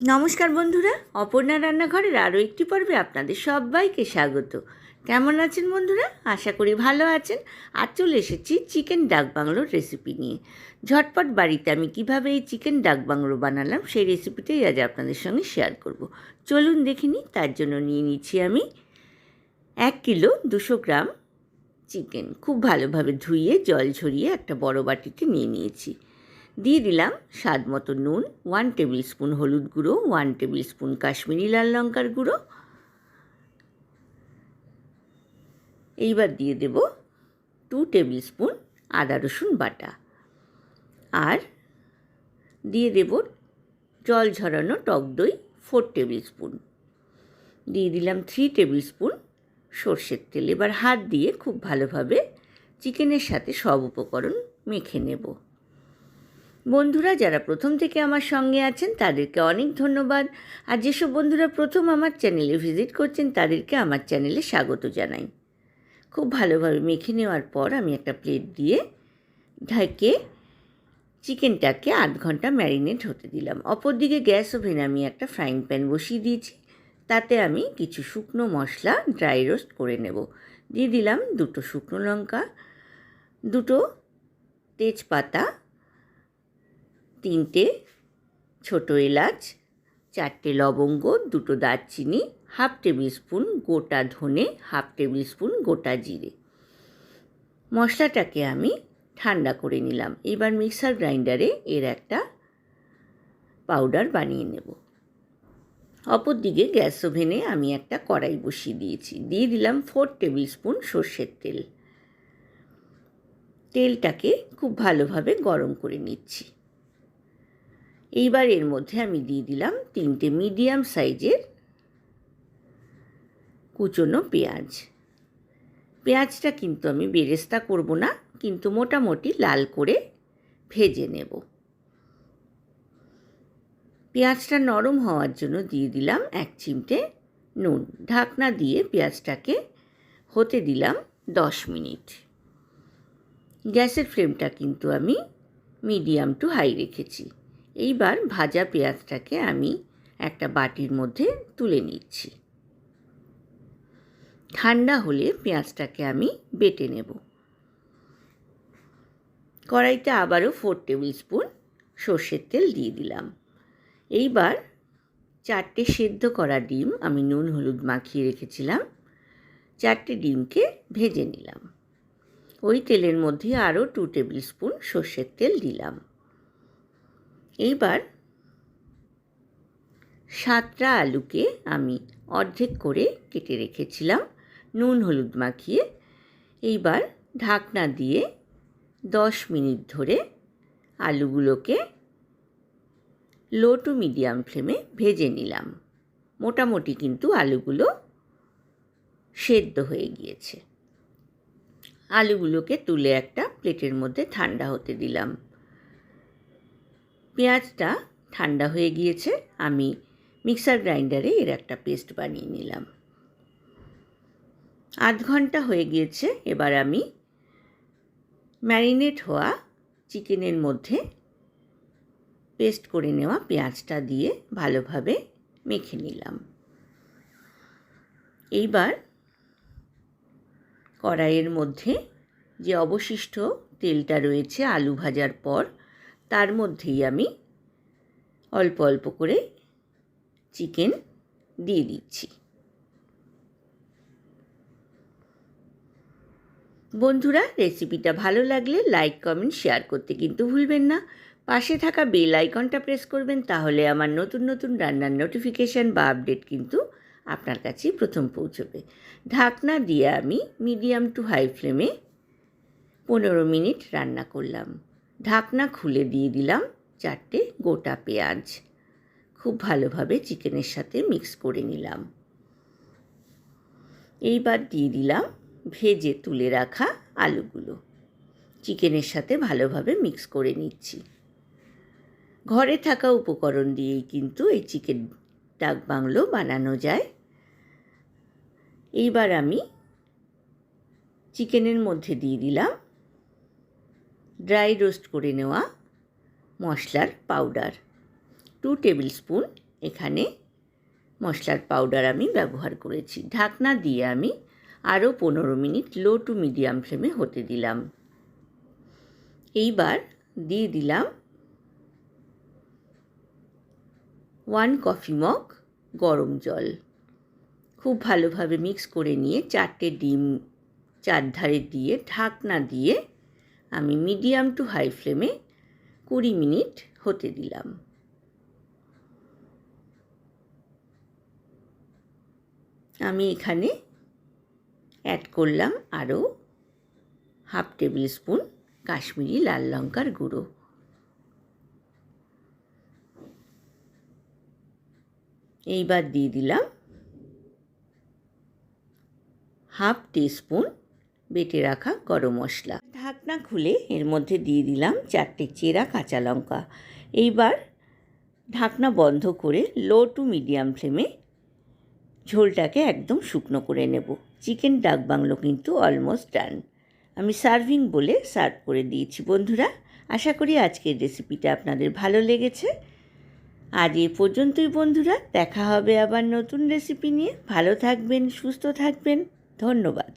নমস্কার বন্ধুরা, অপর্ণা রান্নাঘরের আরও একটি পর্বে আপনাদের সবাইকে স্বাগত। কেমন আছেন বন্ধুরা? আশা করি ভালো আছেন। আজ চলে এসেছি চিকেন ডাক বাংলোর রেসিপি নিয়ে। ঝটপট বাড়িতে আমি কিভাবে এই চিকেন ডাক বাংলো বানালাম সেই রেসিপিটাই আজ আপনাদের সঙ্গে শেয়ার করব। চলুন দেখে নিই। তার জন্য নিয়ে নিচ্ছি আমি 1 কিলো 200 গ্রাম চিকেন। খুব ভালোভাবে ধুয়ে জল ঝরিয়ে একটা বড় বাটিতে নিয়ে নিয়েছি। দিয়ে দিলাম স্বাদ মতো নুন, 1 টেবিল স্পুন হলুদ গুঁড়ো, 1 টেবিল স্পুন কাশ্মীরি লাল লঙ্কার গুঁড়ো। এইবার দিয়ে দেব 2 টেবিল স্পুন আদা রসুন বাটা, আর দিয়ে দেব জল ঝরানো টক দই 4 টেবিল স্পুন। দিয়ে দিলাম 3 টেবিল স্পুন সর্ষের তেল। এবার হাত দিয়ে খুব ভালোভাবে চিকেনের সাথে সব উপকরণ মেখে নেব। বন্ধুরা যারা প্রথম থেকে আমার সঙ্গে আছেন তাদেরকে অনেক ধন্যবাদ, আর যেসব বন্ধুরা প্রথম আমার চ্যানেলে ভিজিট করছেন তাদেরকে আমার চ্যানেলে স্বাগত জানাই। খুব ভালোভাবে মেখে নেওয়ার পর আমি একটা প্লেট দিয়ে ঢেকে চিকেনটাকে 8 ঘন্টা ম্যারিনেট হতে দিলাম। অপরদিকে গ্যাস ওভেনে আমি একটা ফ্রাইং প্যান বসিয়ে দিয়েছি। তাতে আমি কিছু শুকনো মশলা ড্রাই রোস্ট করে নেব। দিয়ে দিলাম 2 শুকনো লঙ্কা, 2 তেজপাতা, 3টে ছোটো এলাচ, 4টে লবঙ্গ, 2 দারচিনি, 1/2 টেবিল স্পুন গোটা ধনে, 1/2 টেবিল স্পুন গোটা জিরে। মশলাটাকে আমি ঠান্ডা করে নিলাম। এবার মিক্সার গ্রাইন্ডারে এর একটা পাউডার বানিয়ে নেব। অপরদিকে গ্যাস ওভেনে আমি একটা কড়াই বসিয়ে দিয়েছি। দিয়ে দিলাম 4 টেবিল স্পুন সর্ষের তেল। তেলটাকে খুব ভালোভাবে গরম করে নিচ্ছি। এইবার এর মধ্যে আমি দিয়ে দিলাম 3টে মিডিয়াম সাইজের কুচনো পেঁয়াজ। পেঁয়াজটা কিন্তু আমি বেরেস্তা করব না, কিন্তু মোটামুটি লাল করে ভেজে নেব। পেঁয়াজটা নরম হওয়ার জন্য দিয়ে দিলাম 1 চিমটে নুন। ঢাকনা দিয়ে পেঁয়াজটাকে হতে দিলাম 10 মিনিট। গ্যাসের ফ্লেমটা কিন্তু আমি মিডিয়াম টু হাই রেখেছি। এইবার ভাজা পেঁয়াজটাকে আমি একটা বাটির মধ্যে তুলে নিচ্ছি। ঠান্ডা হলে পেঁয়াজটাকে আমি বেটে নেব। কড়াইতে আবারও 4 টেবিল স্পুন সর্ষের তেল দিয়ে দিলাম। এইবার 4টে সেদ্ধ করা ডিম আমি নুন হলুদ মাখিয়ে রেখেছিলাম, 4টে ডিমকে ভেজে নিলাম। ওই তেলের মধ্যে আরও 2 টেবিল স্পুন সর্ষের তেল দিলাম। এইবার 7টা আলুকে আমি অর্ধেক করে কেটে রেখেছিলাম নুন হলুদ মাখিয়ে। এইবার ঢাকনা দিয়ে 10 মিনিট ধরে আলুগুলোকে লো টু মিডিয়াম ফ্লেমে ভেজে নিলাম। মোটামুটি কিন্তু আলুগুলো সেদ্ধ হয়ে গিয়েছে। আলুগুলোকে তুলে একটা প্লেটের মধ্যে ঠান্ডা হতে দিলাম। পেঁয়াজটা ঠান্ডা হয়ে গিয়েছে। আমি মিক্সার গ্রাইন্ডারে এর একটা পেস্ট বানিয়ে নিলাম। 8 ঘন্টা হয়ে গিয়েছে। এবার আমি ম্যারিনেট হওয়া চিকেনের মধ্যে পেস্ট করে নেওয়া পেঁয়াজটা দিয়ে ভালোভাবে মেখে নিলাম। এইবার কড়াইয়ের মধ্যে যে অবশিষ্ট তেলটা রয়েছে আলু ভাজার পর, তার মধ্যেই আমি অল্প অল্প করে চিকেন দিয়ে দিচ্ছি। বন্ধুরা রেসিপিটা ভালো লাগলে লাইক কমেন্ট শেয়ার করতে কিন্তু ভুলবেন না। পাশে থাকা বেল আইকনটা প্রেস করবেন, তাহলে আমার নতুন নতুন রান্নার নোটিফিকেশান বা আপডেট কিন্তু আপনার কাছেই প্রথম পৌঁছবে। ঢাকনা দিয়ে আমি মিডিয়াম টু হাই ফ্লেমে 15 মিনিট রান্না করলাম। ঢাকনা খুলে দিয়ে দিলাম 4টে গোটা পেঁয়াজ। খুব ভালোভাবে চিকেনের সাথে মিক্স করে নিলাম। এইবার দিয়ে দিলাম ভেজে তুলে রাখা আলুগুলো। চিকেনের সাথে ভালোভাবে মিক্স করে নিচ্ছি। ঘরে থাকা উপকরণ দিয়েই কিন্তু এই চিকেন ডাক বাংলো বানানো যায়। এইবার আমি চিকেনের মধ্যে দিয়ে দিলাম ড্রাই রোস্ট করে নেওয়া মশলার পাউডার, 2 টেবিল স্পুন এখানে মশলার পাউডার আমি ব্যবহার করেছি। ঢাকনা দিয়ে আমি আরও 15 মিনিট লো টু মিডিয়াম ফ্লেমে হতে দিলাম। এইবার দিয়ে দিলাম 1 কফি মগ গরম জল। খুব ভালোভাবে মিক্স করে নিয়ে 4টে ডিম চারধারে দিয়ে ঢাকনা দিয়ে আমি মিডিয়াম টু হাই ফ্লেমে 20 মিনিট হতে দিলাম। আমি এখানে অ্যাড করলাম আরও হাফ টেবিল স্পুন কাশ্মীরি লাল লঙ্কার গুঁড়ো। এইবার দিয়ে দিলাম হাফ টিস্পুন বেটে রাখা গরম মশলা। ঢাকনা খুলে এর মধ্যে দিয়ে দিলাম 4টে চেরা কাঁচা লঙ্কা। এইবার ঢাকনা বন্ধ করে লো টু মিডিয়াম ফ্লেমে ঝোলটাকে একদম শুকনো করে নেব। চিকেন ডাক বাংলো কিন্তু অলমোস্ট ডান। আমি সার্ভিং বলে সার্ভ করে দিয়েছি। বন্ধুরা, আশা করি আজকের রেসিপিটা আপনাদের ভালো লেগেছে। আজ এই পর্যন্তই বন্ধুরা, দেখা হবে আবার নতুন রেসিপি নিয়ে। ভালো থাকবেন, সুস্থ থাকবেন। ধন্যবাদ।